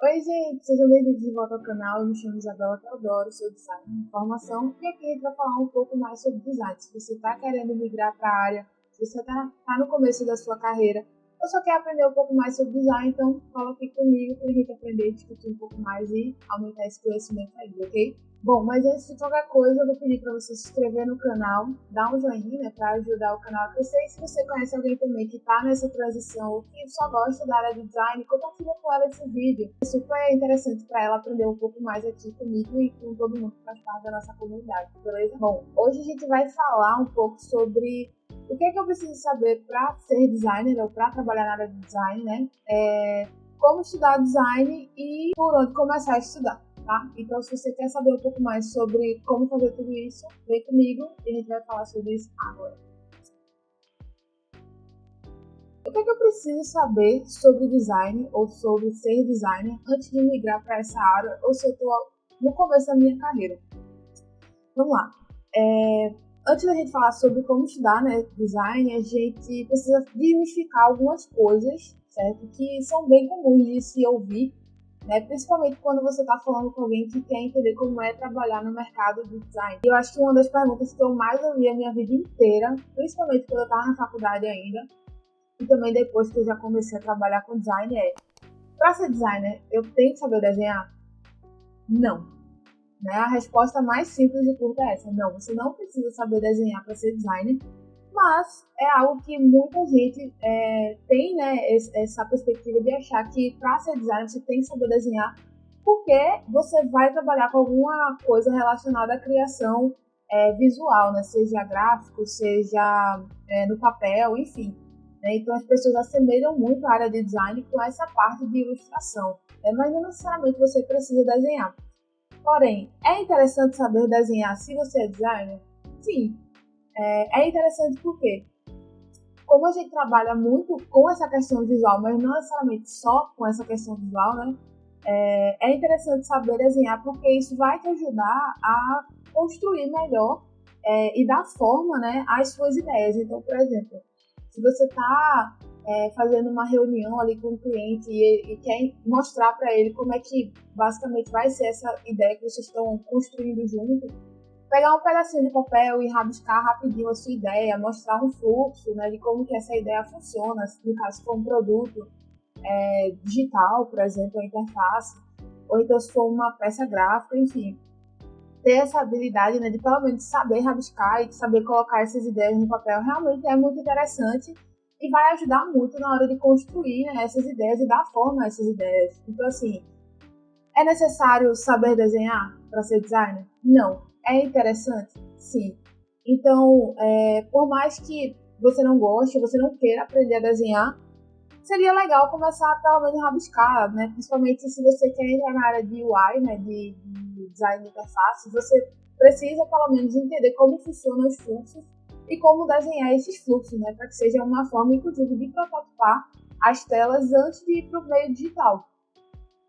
Oi, gente, sejam bem-vindos de volta ao canal. Eu me chamo Isabela Teodoro, sou designer de formação e aqui a gente vai falar um pouco mais sobre design. Se você está querendo migrar para a área, se você está no começo da sua carreira ou só quer aprender um pouco mais sobre design, então cola aqui comigo para a gente aprender, discutir um pouco mais e aumentar esse conhecimento aí, ok? Bom, mas antes de qualquer coisa, eu vou pedir para você se inscrever no canal, dar um joinha, né, para ajudar o canal a crescer. E se você conhece alguém também que está nessa transição ou que só gosta da área de design, compartilha com ela esse vídeo. É super interessante para ela aprender um pouco mais aqui comigo e com todo mundo que faz parte da nossa comunidade, beleza? Bom, hoje a gente vai falar um pouco sobre o que é que eu preciso saber para ser designer ou para trabalhar na área de design, né? Como estudar design e por onde começar a estudar. Tá? Então, se você quer saber um pouco mais sobre como fazer tudo isso, vem comigo e a gente vai falar sobre isso agora. O que é que eu preciso saber sobre design ou sobre ser designer antes de migrar para essa área ou se eu estou no começo da minha carreira? Vamos lá. Antes da gente falar sobre como estudar, né, design, a gente precisa desmistificar algumas coisas, certo? Que são bem comuns de se ouvir, né? Principalmente quando você está falando com alguém que quer entender como é trabalhar no mercado de design. E eu acho que uma das perguntas que eu mais ouvi a minha vida inteira, principalmente quando eu estava na faculdade ainda, e também depois que eu já comecei a trabalhar com design, para ser designer, eu tenho que saber desenhar? Não. Né? A resposta mais simples e curta é essa. Não, você não precisa saber desenhar para ser designer, mas é algo que muita gente tem, né, essa perspectiva de achar que para ser designer você tem que saber desenhar, porque você vai trabalhar com alguma coisa relacionada à criação visual, né, seja gráfico, seja no papel, enfim. Né? Então as pessoas assemelham muito a área de design com essa parte de ilustração, mas não necessariamente você precisa desenhar. Porém, é interessante saber desenhar se você é designer? Sim, é interessante porque, como a gente trabalha muito com essa questão visual, mas não necessariamente só com essa questão visual, né? É interessante saber desenhar porque isso vai te ajudar a construir melhor e dar forma, né, às suas ideias. Então, por exemplo, se você está fazendo uma reunião ali com o cliente e quer mostrar para ele como é que basicamente vai ser essa ideia que vocês estão construindo junto, pegar um pedacinho de papel e rabiscar rapidinho a sua ideia, mostrar um fluxo, né, de como que essa ideia funciona, no caso se for um produto digital, por exemplo, a interface, ou então se for uma peça gráfica, enfim, ter essa habilidade, né, de pelo menos saber rabiscar e saber colocar essas ideias no papel realmente é muito interessante e vai ajudar muito na hora de construir, né, essas ideias e dar forma a essas ideias. Então, assim, é necessário saber desenhar para ser designer? Não. É interessante? Sim. Então, por mais que você não goste, você não queira aprender a desenhar, seria legal começar a pelo menos rabiscar, né? Principalmente se você quer entrar na área de UI, né? De design de interface, você precisa pelo menos entender como funcionam os fluxos e como desenhar esses fluxos, né? Para que seja uma forma, inclusive, de prototipar as telas antes de ir para o meio digital.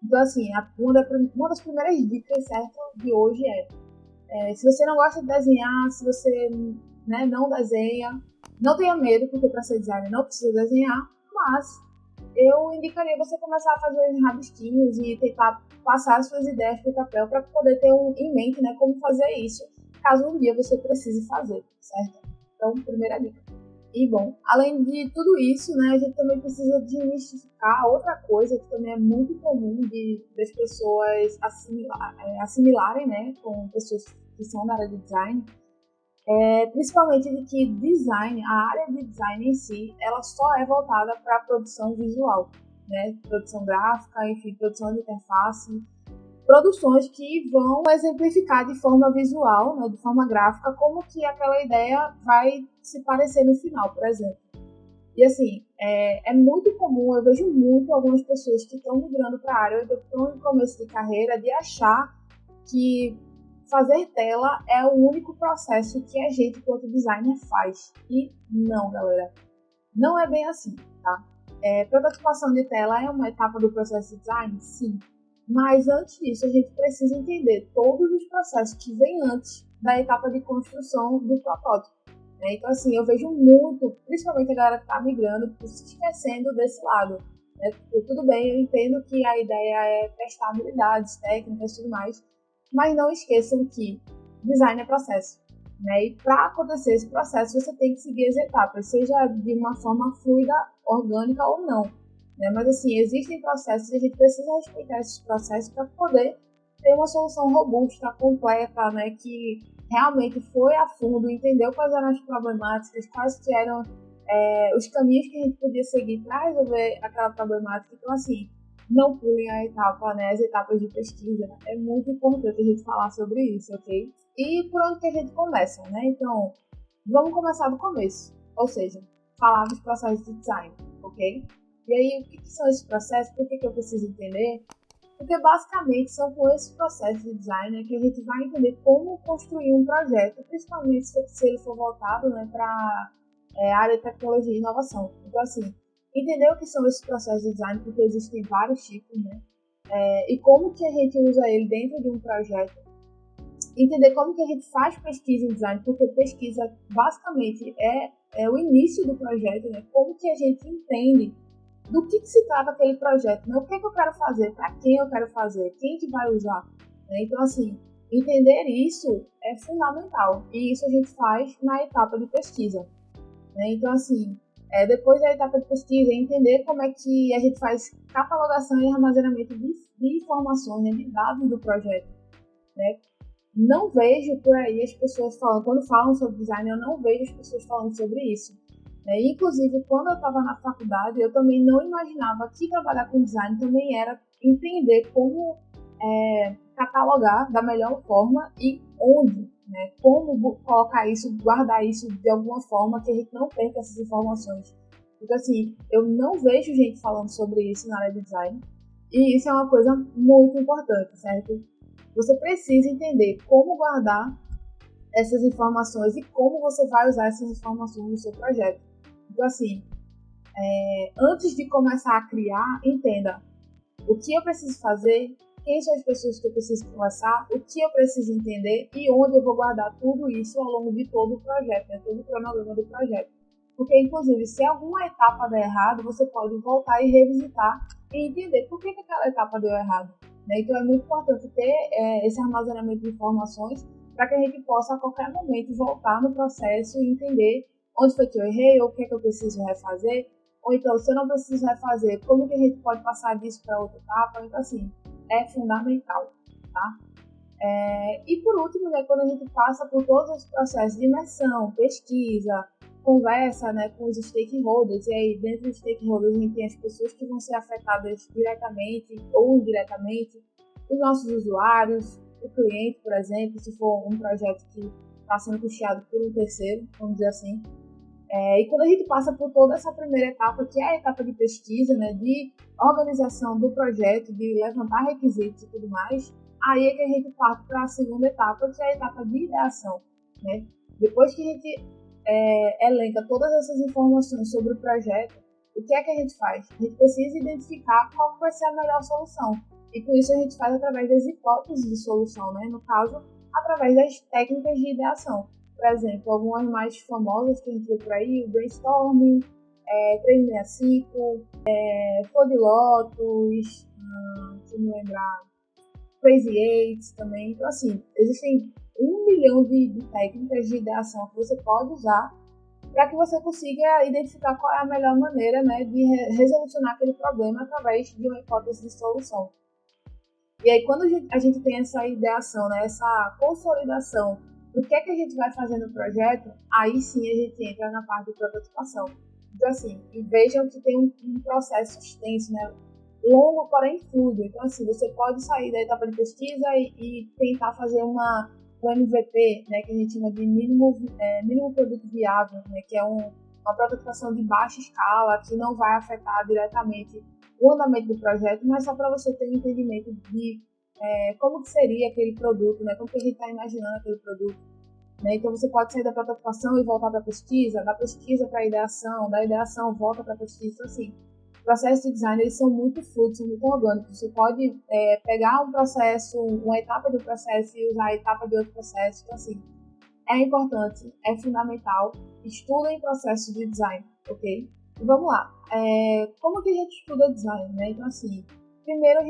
Então, assim, uma das primeiras dicas, certo, de hoje se você não gosta de desenhar, se você não desenha, não tenha medo, porque para ser designer não precisa desenhar, mas eu indicaria você começar a fazer uns rabisquinhos e tentar passar as suas ideias para o papel para poder ter em mente, né, como fazer isso, caso um dia você precise fazer, certo? Então, primeira dica. E bom, além de tudo isso, né, a gente também precisa desmistificar outra coisa que também é muito comum das pessoas assimilarem, né, com pessoas que são da área de design, principalmente de que design, a área de design em si, ela só é voltada para a produção visual, né, produção gráfica, enfim, produção de interface, produções que vão exemplificar de forma visual, né, de forma gráfica, como que aquela ideia vai se parecer no final, por exemplo. E assim, é muito comum, eu vejo muito algumas pessoas que estão migrando para a área, ou estão no começo de carreira, de achar que fazer tela é o único processo que a gente, enquanto designer, faz. E não, galera, não é bem assim, tá? Prototipação de tela é uma etapa do processo de design? Sim. Mas antes disso, a gente precisa entender todos os processos que vêm antes da etapa de construção do protótipo. Né? Então, assim, eu vejo muito, principalmente a galera que está migrando, se esquecendo desse lado. né? Porque tudo bem, eu entendo que a ideia é testar habilidades técnicas e tudo mais, mas não esqueçam que design é processo, né? E para acontecer esse processo, você tem que seguir as etapas, seja de uma forma fluida, orgânica ou não, né? Mas assim, existem processos e a gente precisa respeitar esses processos para poder ter uma solução robusta, completa, né? Que realmente foi a fundo, entendeu quais eram as problemáticas, quais que eram os caminhos que a gente podia seguir para resolver aquela problemática. Então, assim, não pulem a etapa, né, as etapas de pesquisa. É muito importante a gente falar sobre isso, ok? E por onde que a gente começa, né? Então, vamos começar do começo, ou seja, falar dos processos de design, ok? E aí, o que são esses processos? Por que eu preciso entender? Porque basicamente são com esses processos de design que a gente vai entender como construir um projeto, principalmente se ele for voltado, né, para área de tecnologia e inovação. Então, assim, entender o que são esses processos de design, porque existem vários tipos, né? E como que a gente usa ele dentro de um projeto. Entender como que a gente faz pesquisa em design, porque pesquisa basicamente é o início do projeto, né? Como que a gente entende do que se trata aquele projeto, né? O que é que eu quero fazer, para quem eu quero fazer, quem que vai usar, né? Então, assim, entender isso é fundamental, e isso a gente faz na etapa de pesquisa, né? Então, assim, depois da etapa de pesquisa, entender como é que a gente faz catalogação e armazenamento de informações, né, de dados do projeto, né? Não vejo por aí as pessoas falando, quando falam sobre design, eu não vejo as pessoas falando sobre isso. Inclusive, quando eu estava na faculdade, eu também não imaginava que trabalhar com design também era entender como catalogar da melhor forma e onde, né? Como colocar isso, guardar isso de alguma forma que a gente não perca essas informações. Então, assim, eu não vejo gente falando sobre isso na área de design, e isso é uma coisa muito importante, certo? Você precisa entender como guardar essas informações e como você vai usar essas informações no seu projeto. Então, assim, antes de começar a criar, entenda o que eu preciso fazer, quem são as pessoas que eu preciso conversar, o que eu preciso entender e onde eu vou guardar tudo isso ao longo de todo o projeto, né, todo o cronograma do projeto. Porque, inclusive, se alguma etapa der errado, você pode voltar e revisitar e entender por que aquela etapa deu errado. Né? Então, é muito importante ter esse armazenamento de informações para que a gente possa, a qualquer momento, voltar no processo e entender onde foi que eu errei, ou o que é que eu preciso refazer, ou então, se eu não preciso refazer, como que a gente pode passar disso para outra etapa? Então, assim, é fundamental, tá? E por último, né, quando a gente passa por todos os processos de imersão, pesquisa, conversa, né, com os stakeholders, e aí dentro dos stakeholders a gente tem as pessoas que vão ser afetadas diretamente ou indiretamente, os nossos usuários, o cliente, por exemplo, se for um projeto que está sendo custeado por um terceiro, vamos dizer assim. E quando a gente passa por toda essa primeira etapa, que é a etapa de pesquisa, né, de organização do projeto, de levantar requisitos e tudo mais, aí é que a gente parte para a segunda etapa, que é a etapa de ideação, né? Depois que a gente elenca todas essas informações sobre o projeto, o que é que a gente faz? A gente precisa identificar qual vai ser a melhor solução. E com isso a gente faz através das hipóteses de solução, né? No caso, através das técnicas de ideação. Por exemplo, algumas mais famosas que a gente vê por aí, o brainstorming, 365, Flow de Lotus, deixa eu me lembrar, Crazy Eight também. Então, assim, existem 1 milhão de técnicas de ideação que você pode usar para que você consiga identificar qual é a melhor maneira, né, de resolucionar aquele problema através de uma hipótese de solução. E aí, quando a gente tem essa ideação, né, essa consolidação do que é que a gente vai fazer no projeto, aí sim a gente entra na parte de prototipação. Então, assim, e vejam que tem um processo extenso, né, longo, porém fluido. Então, assim, você pode sair da etapa de pesquisa e tentar fazer um MVP, né, que a gente chama de mínimo produto viável, né, que é uma prototipação de baixa escala, que não vai afetar diretamente o andamento do projeto, mas só para você ter um entendimento de como que seria aquele produto, né, como que a gente está imaginando aquele produto. Né? Então, você pode sair da prototipação e voltar para a pesquisa, da pesquisa para a ideação, da ideação volta para a pesquisa. Então, assim, processos de design eles são muito fluidos, são muito orgânicos. Você pode pegar um processo, uma etapa do processo e usar a etapa de outro processo. Então, assim, é importante, é fundamental. Estudem processos de design, ok? Vamos lá. Como que a gente estuda design, né? Então, assim, primeiro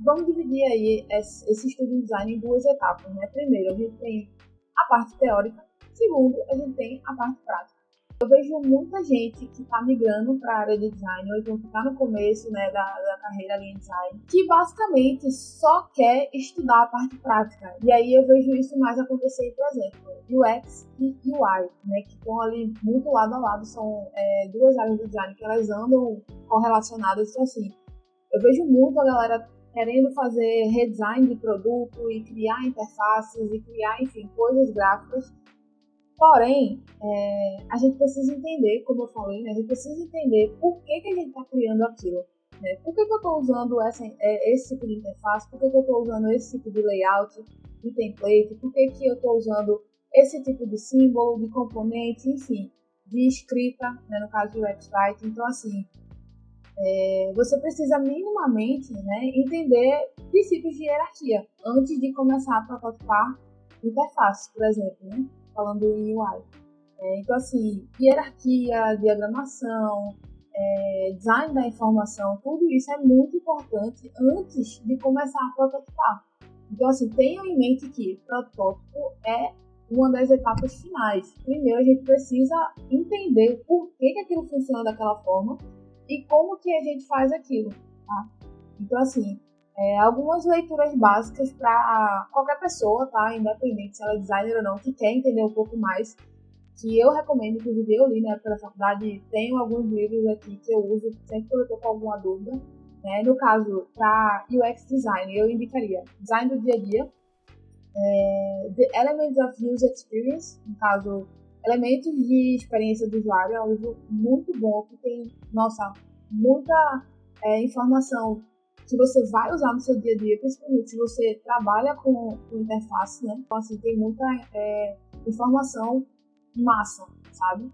vamos dividir aí esse estudo de design em duas etapas, né? Primeiro, a gente tem a parte teórica. Segundo, a gente tem a parte prática. Eu vejo muita gente que está migrando para a área de design, ou então que está no começo, né, da carreira ali em design, que basicamente só quer estudar a parte prática. E aí eu vejo isso mais acontecer, por exemplo, UX e UI, né, que estão ali muito lado a lado, são duas áreas do design que elas andam correlacionadas. Então, assim, eu vejo muito a galera querendo fazer redesign de produto e criar interfaces e criar, enfim, coisas gráficas. Porém, a gente precisa entender, como eu falei, né, a gente precisa entender por que a gente está criando aquilo. Né? Por que eu estou usando esse tipo de interface? Por que eu estou usando esse tipo de layout, de template? Por que eu estou usando esse tipo de símbolo, de componente, enfim, de escrita, né, no caso do website? Então, assim, você precisa minimamente, né, entender princípios de hierarquia antes de começar a prototipar interfaces, por exemplo, né, falando em UI. Então, assim, hierarquia, diagramação, design da informação, tudo isso é muito importante antes de começar a prototipar. Então, assim, tenham em mente que protótipo é uma das etapas finais. Primeiro, a gente precisa entender por que aquilo funciona daquela forma e como que a gente faz aquilo, tá? Então, assim, algumas leituras básicas para qualquer pessoa, tá? Independente se ela é designer ou não, que quer entender um pouco mais, que eu recomendo, inclusive eu li na época da faculdade, tenho alguns livros aqui que eu uso sempre que eu estou com alguma dúvida. Né? No caso, para UX Design, eu indicaria Design do Dia a Dia, The Elements of User Experience, no caso, Elementos de Experiência do Usuário, é um livro muito bom, que tem, nossa, muita informação que você vai usar no seu dia a dia, principalmente se você trabalha com interface, né? Então, assim, tem muita informação massa, sabe?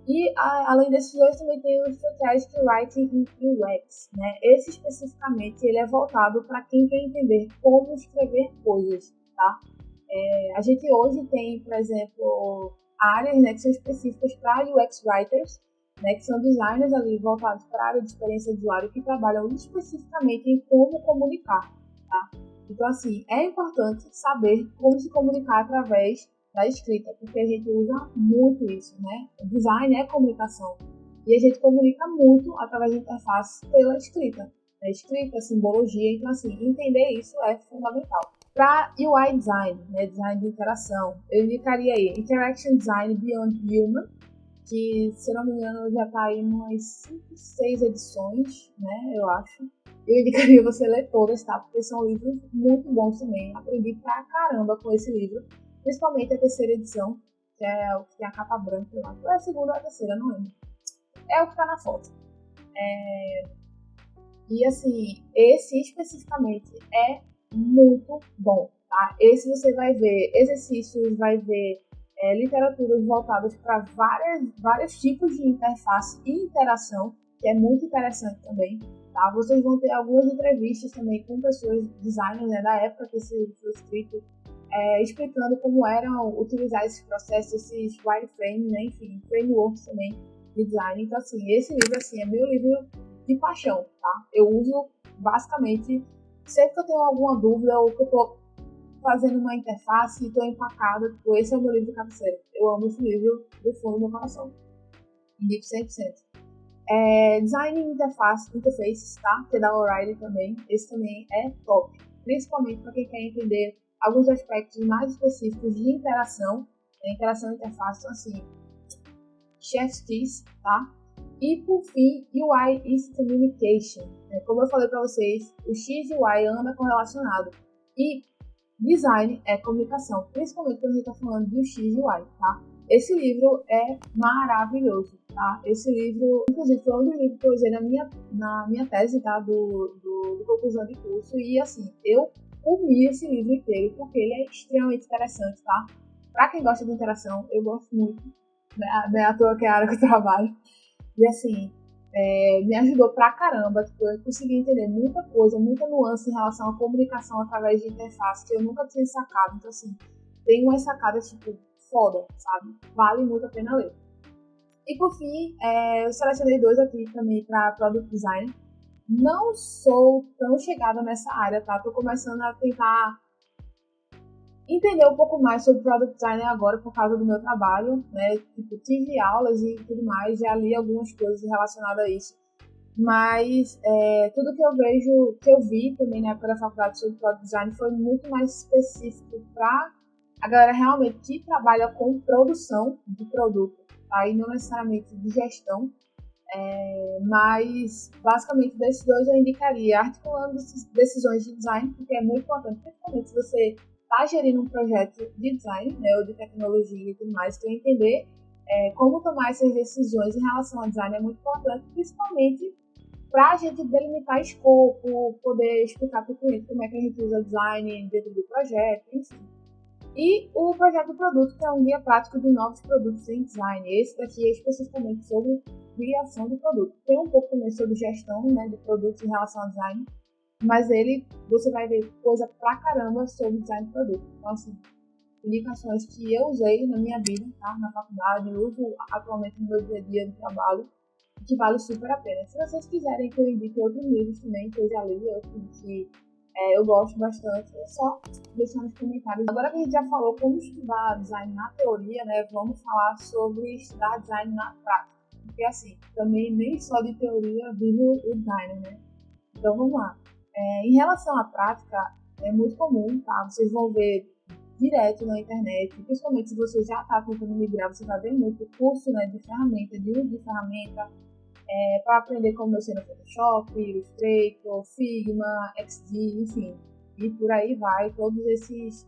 E além desses dois, também tem o Strategic Writing in UX, né? Esse especificamente ele é voltado para quem quer entender como escrever coisas, tá? A gente hoje tem, por exemplo, áreas, né, que são específicas para UX Writers, né, que são designers ali voltados para a área de experiência do usuário que trabalham especificamente em como comunicar, tá? Então, assim, é importante saber como se comunicar através da escrita, porque a gente usa muito isso, né? O design é comunicação. E a gente comunica muito através da interface pela escrita. Escrita, simbologia, então, assim, entender isso é fundamental. Para UI Design, né, design de interação, eu indicaria aí Interaction Design Beyond Human, que, se não me engano, já está aí em umas 5, 6 edições, né, eu acho. Eu indicaria você ler todas, tá? Porque são livros muito bons também. Aprendi pra caramba com esse livro, principalmente a terceira edição, que é o que tem a capa branca, eu acho. Ou é a segunda ou a terceira, não lembro. É o que tá na foto. E assim, esse especificamente é muito bom, tá? Esse você vai ver exercícios, vai ver literaturas voltadas para vários tipos de interface e interação, que é muito interessante também, tá? Vocês vão ter algumas entrevistas também com pessoas, designers, né, da época que esse livro foi escrito, explicando como eram utilizar esses processos, esses wireframes, né, enfim, frameworks também de design. Então, assim, esse livro, assim, é meu livro de paixão, tá? Eu uso basicamente sempre que eu tenho alguma dúvida ou que eu tô fazendo uma interface e tô empacada, tipo, esse é o meu livro de cabeceira. Eu amo esse livro do fundo do meu coração. Indico 100%. Design Interfaces, tá? Que é da O'Reilly também. Esse também é top. Principalmente para quem quer entender alguns aspectos mais específicos de interação, interação e interface, então, assim, Chef's Kiss, tá? E por fim, UI is Communication. Como eu falei para vocês, o X e o Y anda correlacionado. E design é comunicação, principalmente quando a gente está falando de X e Y, tá? Esse livro é maravilhoso, tá? Esse livro, inclusive, foi um dos livros que eu usei na minha tese, tá? Do conclusão de curso. E, assim, eu comi esse livro inteiro porque ele é extremamente interessante, tá? Para quem gosta de interação, eu gosto muito. Não é à toa que é a área que eu trabalho. E assim, me ajudou pra caramba. Tipo, eu consegui entender muita coisa, muita nuance em relação à comunicação através de interface que eu nunca tinha sacado. Então, assim, tem umas sacadas, tipo, foda, sabe? Vale muito a pena ler. E por fim, eu selecionei 2 aqui também para Product Design. Não sou tão chegada nessa área, tá? Tô começando a tentar entender um pouco mais sobre Product Design agora por causa do meu trabalho, né? Tipo, tive aulas e tudo mais, já li algumas coisas relacionadas a isso. Mas tudo que eu vejo, que eu vi também na época da faculdade sobre Product Design foi muito mais específico para a galera realmente que trabalha com produção de produto, tá? E não necessariamente de gestão. Mas, basicamente, desses 2 eu indicaria articulando decisões de design, porque é muito importante, principalmente se você está gerindo um projeto de design, né, ou de tecnologia e tudo mais, então entender como tomar essas decisões em relação ao design é muito importante, principalmente para a gente delimitar escopo, poder explicar para o cliente como é que a gente usa design dentro do projeto, enfim. E o projeto do produto, que é um guia prático de novos produtos em design. Esse daqui é especificamente sobre criação de produto. Tem um pouco também sobre gestão, né, de produtos em relação ao design, mas você vai ver coisa pra caramba sobre design de produto. Então, assim, indicações que eu usei na minha vida, tá, na faculdade, uso atualmente no meu dia a dia de trabalho, que vale super a pena. Se vocês quiserem que eu indique outros livros também, que eu já li, que eu gosto bastante, é só deixar nos comentários. Agora que a gente já falou como estudar design na teoria, né, vamos falar sobre estudar design na prática. Porque assim, também nem só de teoria vive o design, né? Então vamos lá. Em relação à prática, é muito comum, tá? Vocês vão ver direto na internet, principalmente se você já está tentando migrar, você vai ver muito curso, né, de ferramenta, de uso de ferramenta, para aprender como mexer no Photoshop, Illustrator, Figma, XD, enfim. E por aí vai, todos esses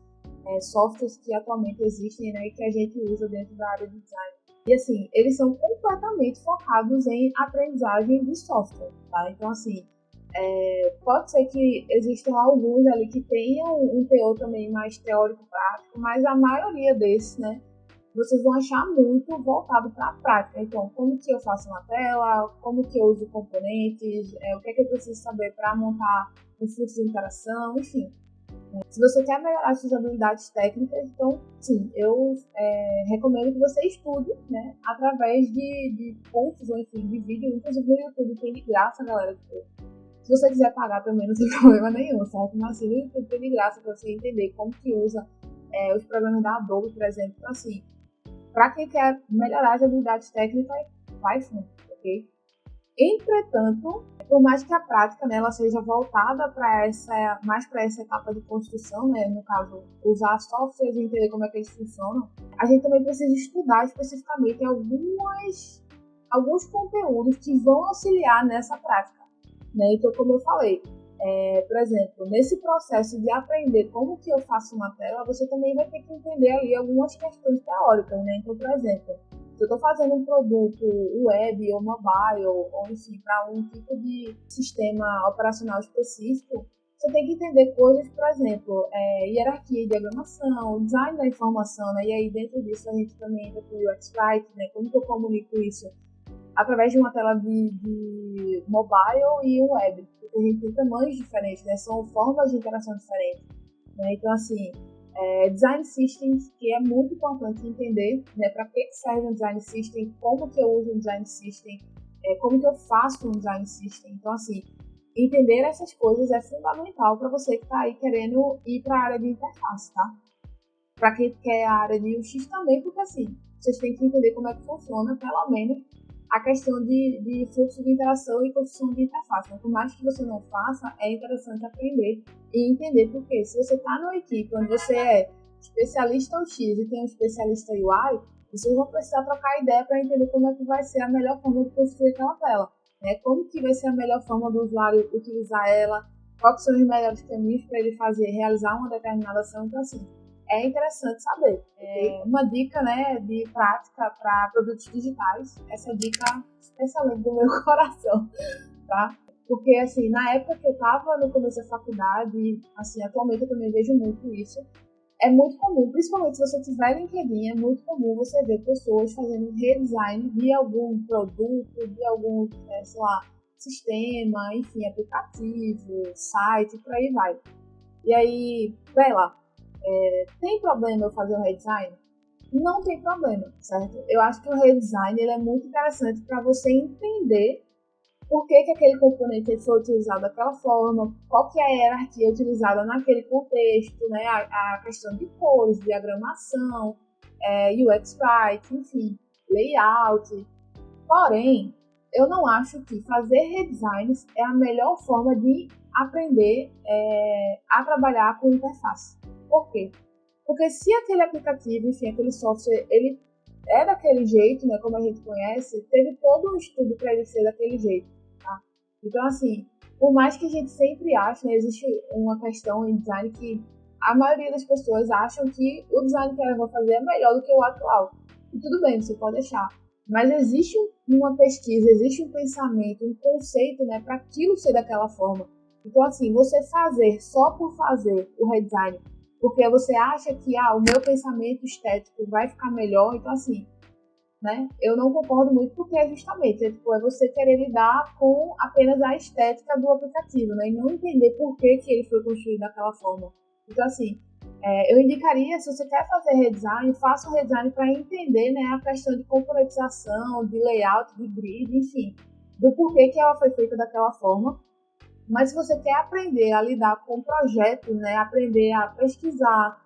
softwares que atualmente existem, né, e que a gente usa dentro da área de design. E assim, eles são completamente focados em aprendizagem de software, tá? Então assim, pode ser que existam alguns ali que tenham um teor também mais teórico-prático, mas a maioria desses, né, vocês vão achar muito voltado para a prática. Então, como que eu faço uma tela, como que eu uso componentes, o que é que eu preciso saber para montar um fluxo de interação, enfim. Se você quer melhorar suas habilidades técnicas, então, sim, eu recomendo que você estude, né, através de cursos, ou enfim, de vídeos, inclusive no YouTube tem de graça, galera. Se você quiser pagar também, não tem problema nenhum, certo? Mas assim, no YouTube tem de graça para você entender como que usa os programas da Adobe, por exemplo. Então, assim, para quem quer melhorar as habilidades técnicas, vai fundo, ok? Entretanto, por mais que a prática, né, ela seja voltada mais para essa etapa de construção, né, no caso, usar softwares e entender como é que eles funcionam, a gente também precisa estudar especificamente alguns conteúdos que vão auxiliar nessa prática, né? Então, como eu falei, por exemplo, nesse processo de aprender como que eu faço uma tela, você também vai ter que entender ali algumas questões teóricas, né? Então, por exemplo, se eu estou fazendo um produto web ou mobile, ou enfim, para um tipo de sistema operacional específico, você tem que entender coisas, por exemplo, hierarquia e diagramação, design da informação, né? E aí dentro disso a gente também entra com o UX Writing, né? Como que eu comunico isso através de uma tela de mobile e um web, porque a gente tem tamanhos diferentes, né? São formas de interação diferentes, né? Então, assim, design systems, que é muito importante entender, né? Para que serve um design system, como que eu uso um design system, como que eu faço um design system. Então, assim, entender essas coisas é fundamental para você que está aí querendo ir para a área de interface, tá? Para quem quer a área de UX também, porque assim, vocês têm que entender como é que funciona, pelo menos, a questão de fluxo de interação e construção de interface. Então, por mais que você não faça, é interessante aprender e entender, porque se você está numa equipe onde você é especialista UX e tem um especialista UI, vocês vão precisar trocar ideia para entender como é que vai ser a melhor forma de construir aquela tela, né? Como que vai ser a melhor forma do usuário utilizar ela, quais são os melhores caminhos para ele realizar uma determinada ação. Então, assim, é interessante saber. Uma dica, né, de prática para produtos digitais, essa dica especialmente do meu coração, tá? Porque, assim, na época que eu estava no começo da faculdade, assim, atualmente eu também vejo muito isso, é muito comum, principalmente se você tiver LinkedIn, é muito comum você ver pessoas fazendo redesign de algum produto, de algum, sei lá, sistema, enfim, aplicativo, site, por aí vai. E aí, vai lá, tem problema eu fazer um redesign? não tem problema, certo? Eu acho que o redesign ele é muito interessante para você entender por que aquele componente foi utilizado daquela forma, qual que é a hierarquia utilizada naquele contexto, né? A questão de cores, diagramação, UX Write, enfim, layout. Porém, eu não acho que fazer redesigns é a melhor forma de aprender a trabalhar com interface. Por quê? Porque se aquele aplicativo, enfim, aquele software, ele é daquele jeito, né, como a gente conhece, teve todo um estudo para ele ser daquele jeito, tá? Então, assim, por mais que a gente sempre ache, né, existe uma questão em design que a maioria das pessoas acham que o design que elas vão fazer é melhor do que o atual. E tudo bem, você pode deixar. Mas existe uma pesquisa, existe um pensamento, um conceito, né, para aquilo ser daquela forma. Então, assim, você fazer só por fazer o redesign porque você acha que o meu pensamento estético vai ficar melhor, então assim, né? Eu não concordo muito porque é justamente é você querer lidar com apenas a estética do aplicativo, né? E não entender por que ele foi construído daquela forma. Então assim, eu indicaria, se você quer fazer redesign, faça um redesign para entender, né, a questão de componentização, de layout, de grid, enfim, do porquê que ela foi feita daquela forma. Mas se você quer aprender a lidar com projetos, né, aprender a pesquisar,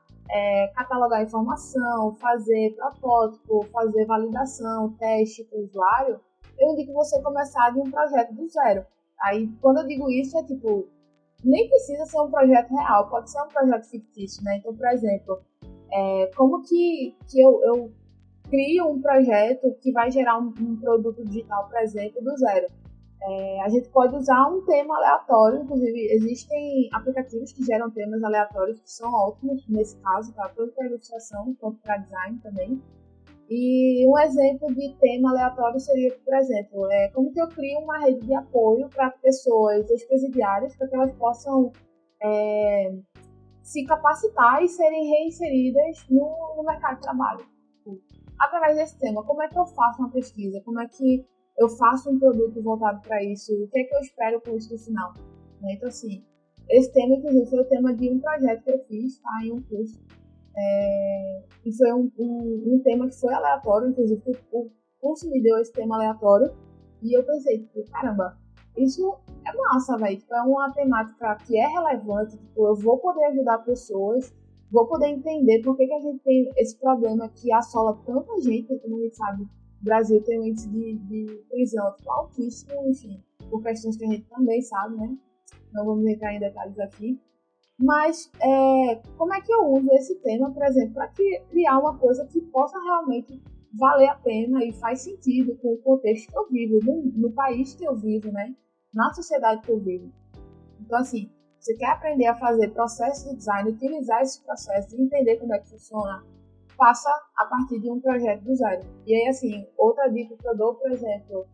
catalogar informação, fazer protótipo, fazer validação, teste para o usuário, eu indico você começar de um projeto do zero. Aí, quando eu digo isso, é tipo, nem precisa ser um projeto real, pode ser um projeto fictício, né? Então, por exemplo, como que eu crio um projeto que vai gerar um produto digital, por exemplo, do zero? A gente pode usar um tema aleatório, inclusive existem aplicativos que geram temas aleatórios que são ótimos nesse caso, tá? Tanto para ilustração quanto para design também. E um exemplo de tema aleatório seria, por exemplo, como que eu crio uma rede de apoio para pessoas ex-presidiárias para que elas possam se capacitar e serem reinseridas no mercado de trabalho. Através desse tema, como é que eu faço uma pesquisa? Como é que eu faço um produto voltado para isso? O que é que eu espero com isso no final? Né? Então, assim, esse tema, inclusive, foi o tema de um projeto que eu fiz, tá? Em um curso. E foi um tema que foi aleatório, inclusive, o curso me deu esse tema aleatório. E eu pensei, tipo, caramba, isso é massa, velho. Tipo, é uma temática que é relevante, tipo, eu vou poder ajudar pessoas, vou poder entender por que a gente tem esse problema que assola tanta gente, como a gente sabe, o Brasil tem um índice de prisão tipo, altíssimo, enfim, por questões que a gente também sabe, né? Não vamos entrar em detalhes aqui. Mas como é que eu uso esse tema, por exemplo, para criar uma coisa que possa realmente valer a pena e faz sentido com o contexto que eu vivo, no país que eu vivo, né? Na sociedade que eu vivo. Então, assim, você quer aprender a fazer processo de design, utilizar esse processo e entender como é que funciona, faça a partir de um projeto do zero. E aí, assim, outra dica que eu dou, por exemplo,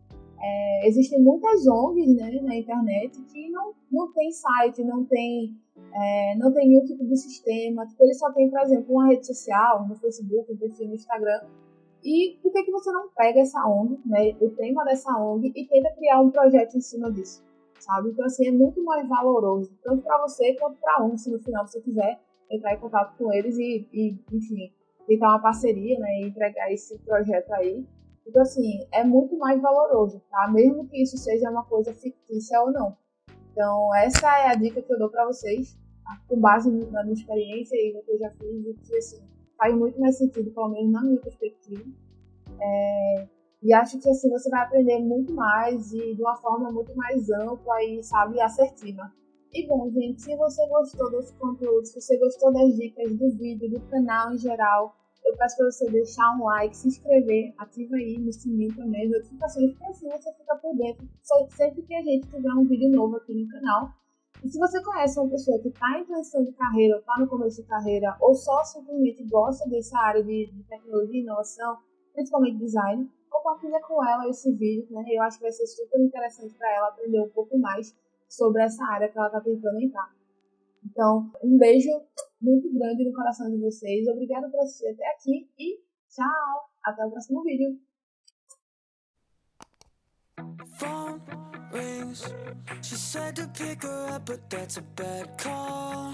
existem muitas ONGs, né, na internet que não tem site, não tem nenhum tipo de sistema. Tipo, ele só tem, por exemplo, uma rede social, no Facebook, um perfil no Instagram. E por que você não pega essa ONG, né, o tema dessa ONG, e tenta criar um projeto em cima disso, sabe? Então, assim, é muito mais valoroso, tanto para você quanto para a ONG, se no final você quiser entrar em contato com eles e enfim, tentar uma parceria, né, e entregar esse projeto aí. Então, assim, é muito mais valoroso, tá? Mesmo que isso seja uma coisa fictícia ou não. Então, essa é a dica que eu dou para vocês, tá? Com base na minha experiência e no que eu já fiz, e que, assim, faz muito mais sentido, pelo menos na minha perspectiva. E acho que, assim, você vai aprender muito mais e de uma forma muito mais ampla e, sabe, assertiva. E, bom, gente, se você gostou desse conteúdo, se você gostou das dicas do vídeo, do canal em geral, eu peço para você deixar um like, se inscrever, ativa aí no sininho também, as notificações, porque assim você fica por dentro sempre que a gente tiver um vídeo novo aqui no canal. E se você conhece uma pessoa que está em transição de carreira, ou está no começo de carreira, ou só simplesmente gosta dessa área de tecnologia e inovação, principalmente design, compartilha com ela esse vídeo, né? Eu acho que vai ser super interessante para ela aprender um pouco mais sobre essa área que ela está tentando entrar. Então, um beijo muito grande no coração de vocês. Obrigada por assistir até aqui e tchau! Até o próximo vídeo. Phone rings. She said to pick her up, but that's a bad call.